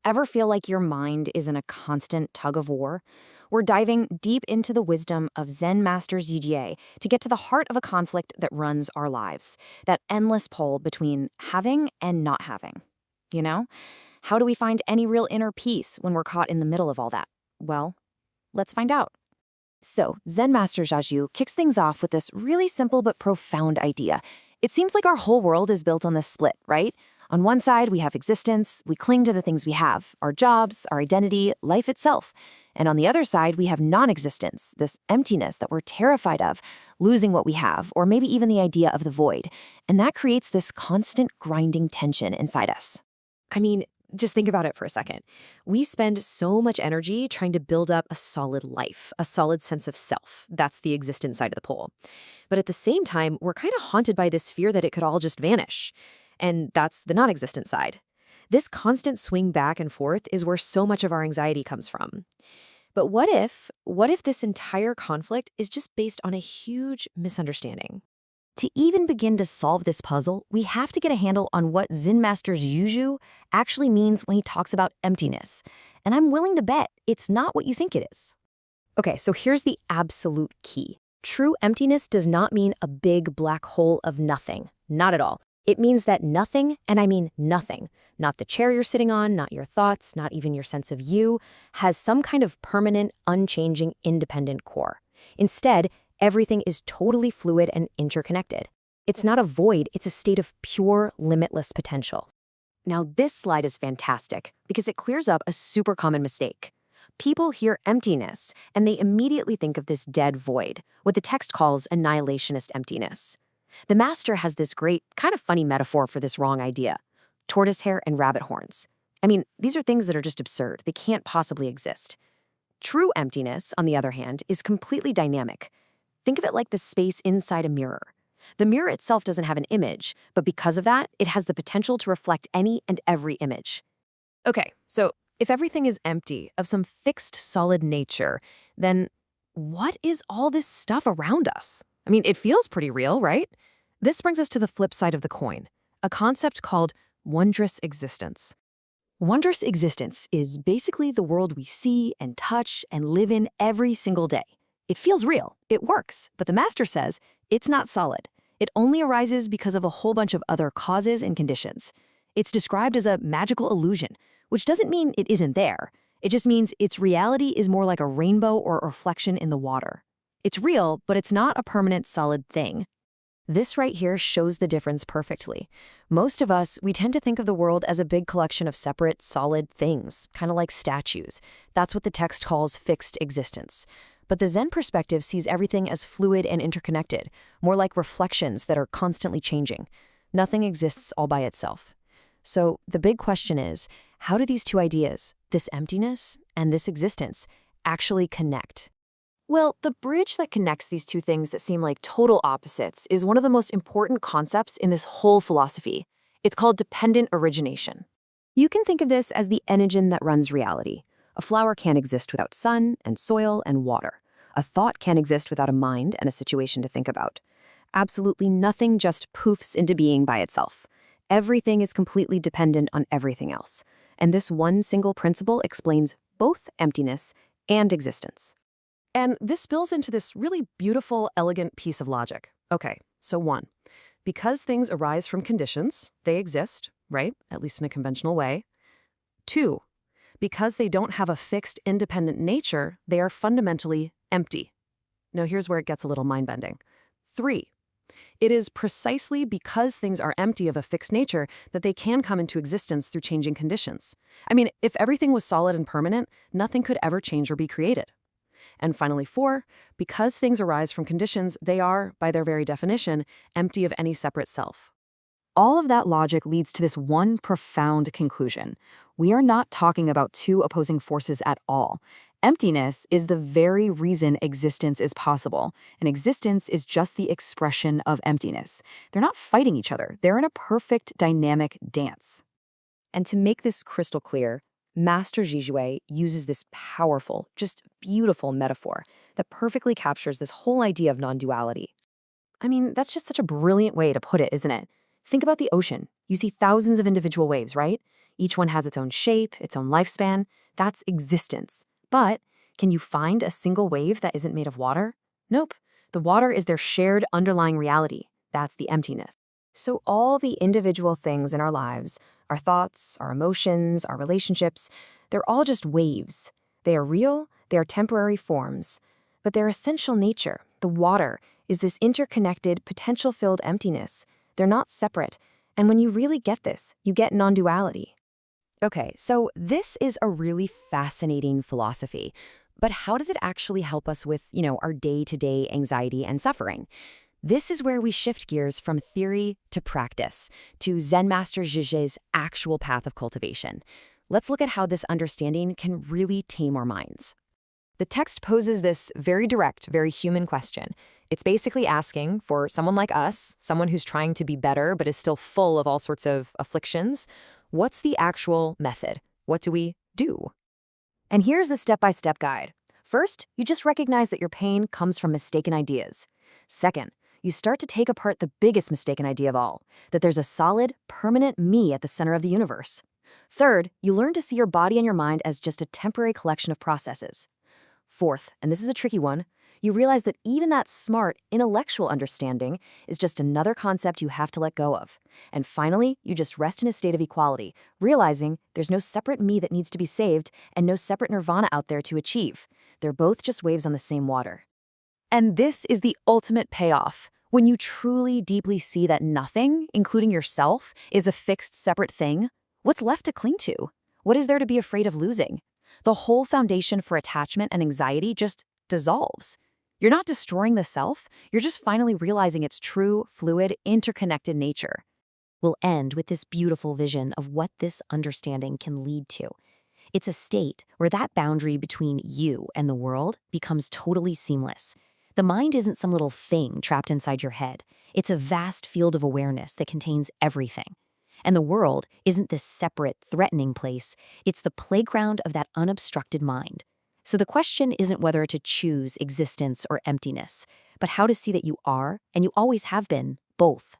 Ever feel like your mind is in a constant tug of war? We're diving deep into the wisdom of Zen Master Zhijie to get to the heart of a conflict that runs our lives, that endless pull between having and not having. You know? How do we find any real inner peace when we're caught in the middle of all that? Well, let's find out. So, Zen Master Jiazhu kicks things off with this really simple but profound idea. It seems like our whole world is built on this split, right? On one side, we have existence, we cling to the things we have, our jobs, our identity, life itself. And on the other side, we have non-existence, this emptiness that we're terrified of, losing what we have, or maybe even the idea of the void. And that creates this constant grinding tension inside us. I mean, just think about it for a second. We spend so much energy trying to build up a solid life, a solid sense of self. That's the existence side of the pole. But at the same time, we're kind of haunted by this fear that it could all just vanish. And that's the non-existent side. This constant swing back and forth is where so much of our anxiety comes from. But what if this entire conflict is just based on a huge misunderstanding? To even begin to solve this puzzle, we have to get a handle on what Zen Master Zhuzhu actually means when he talks about emptiness. And I'm willing to bet it's not what you think it is. Okay, so here's the absolute key. True emptiness does not mean a big black hole of nothing. Not at all. It means that nothing, and I mean nothing, not the chair you're sitting on, not your thoughts, not even your sense of you, has some kind of permanent, unchanging, independent core. Instead, everything is totally fluid and interconnected. It's not a void, it's a state of pure, limitless potential. Now, this slide is fantastic because it clears up a super common mistake. People hear emptiness, and they immediately think of this dead void, what the text calls annihilationist emptiness. The master has this great, kind of funny metaphor for this wrong idea: tortoise hair and rabbit horns. I mean, these are things that are just absurd. They can't possibly exist. True emptiness, on the other hand, is completely dynamic. Think of it like the space inside a mirror. The mirror itself doesn't have an image, but because of that, it has the potential to reflect any and every image. Okay, so if everything is empty, of some fixed, solid nature, then what is all this stuff around us? I mean, it feels pretty real, right? This brings us to the flip side of the coin, a concept called wondrous existence. Wondrous existence is basically the world we see and touch and live in every single day. It feels real, it works, but the master says it's not solid. It only arises because of a whole bunch of other causes and conditions. It's described as a magical illusion, which doesn't mean it isn't there. It just means its reality is more like a rainbow or a reflection in the water. It's real, but it's not a permanent, solid thing. This right here shows the difference perfectly. Most of us, we tend to think of the world as a big collection of separate, solid things, kind of like statues. That's what the text calls fixed existence. But the Zen perspective sees everything as fluid and interconnected, more like reflections that are constantly changing. Nothing exists all by itself. So the big question is, how do these two ideas, this emptiness and this existence, actually connect? Well, the bridge that connects these two things that seem like total opposites is one of the most important concepts in this whole philosophy. It's called dependent origination. You can think of this as the engine that runs reality. A flower can't exist without sun and soil and water. A thought can't exist without a mind and a situation to think about. Absolutely nothing just poofs into being by itself. Everything is completely dependent on everything else. And this one single principle explains both emptiness and existence. And this spills into this really beautiful, elegant piece of logic. Okay, so 1, because things arise from conditions, they exist, right? At least in a conventional way. 2, because they don't have a fixed, independent nature, they are fundamentally empty. Now here's where it gets a little mind-bending. 3, it is precisely because things are empty of a fixed nature that they can come into existence through changing conditions. I mean, if everything was solid and permanent, nothing could ever change or be created. And finally 4, because things arise from conditions, they are, by their very definition, empty of any separate self. All of that logic leads to this one profound conclusion. We are not talking about two opposing forces at all. Emptiness is the very reason existence is possible, and existence is just the expression of emptiness. They're not fighting each other. They're in a perfect dynamic dance. And to make this crystal clear, Master Zhijie uses this powerful, just beautiful metaphor that perfectly captures this whole idea of non-duality. I mean, that's just such a brilliant way to put it, isn't it? Think about the ocean. You see thousands of individual waves, right? Each one has its own shape, its own lifespan. That's existence. But can you find a single wave that isn't made of water? Nope. The water is their shared underlying reality. That's the emptiness. So all the individual things in our lives, our thoughts, our emotions, our relationships, they're all just waves. They are real, they are temporary forms. But their essential nature, the water, is this interconnected, potential-filled emptiness. They're not separate. And when you really get this, you get non-duality. Okay, so this is a really fascinating philosophy. But how does it actually help us with, our day-to-day anxiety and suffering? This is where we shift gears from theory to practice, to Zen Master Zhizhe's actual path of cultivation. Let's look at how this understanding can really tame our minds. The text poses this very direct, very human question. It's basically asking for someone like us, someone who's trying to be better but is still full of all sorts of afflictions, what's the actual method? What do we do? And here's the step-by-step guide. First, you just recognize that your pain comes from mistaken ideas. Second, you start to take apart the biggest mistaken idea of all, that there's a solid, permanent me at the center of the universe. Third, you learn to see your body and your mind as just a temporary collection of processes. Fourth, and this is a tricky one, you realize that even that smart, intellectual understanding is just another concept you have to let go of. And finally, you just rest in a state of equality, realizing there's no separate me that needs to be saved and no separate nirvana out there to achieve. They're both just waves on the same water. And this is the ultimate payoff. When you truly deeply see that nothing, including yourself, is a fixed, separate thing, what's left to cling to? What is there to be afraid of losing? The whole foundation for attachment and anxiety just dissolves. You're not destroying the self, you're just finally realizing its true, fluid, interconnected nature. We'll end with this beautiful vision of what this understanding can lead to. It's a state where that boundary between you and the world becomes totally seamless. The mind isn't some little thing trapped inside your head. It's a vast field of awareness that contains everything. And the world isn't this separate, threatening place. It's the playground of that unobstructed mind. So the question isn't whether to choose existence or emptiness, but how to see that you are, and you always have been, both.